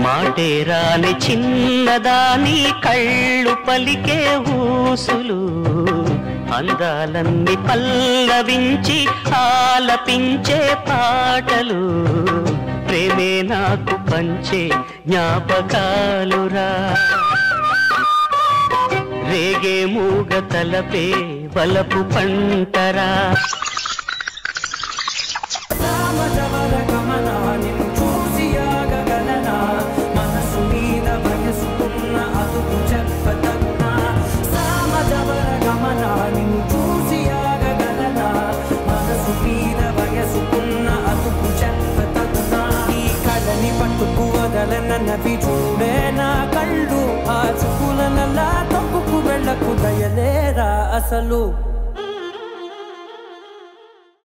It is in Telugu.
మాటేరాని చిన్నదాని కళ్ళు పలికే ఊసులు అందాలన్నీ పల్లవించి ఆలపించే పాటలు ప్రేమే నాకు పంచే జ్ఞాపకాలురా రేగే మూగ తలపే వలపు పంటరా నవి చూడే నా కళ్ళు ఆ చుకుల నల్లా తప్పుకు వెళ్ళకు దయలేరా అసలు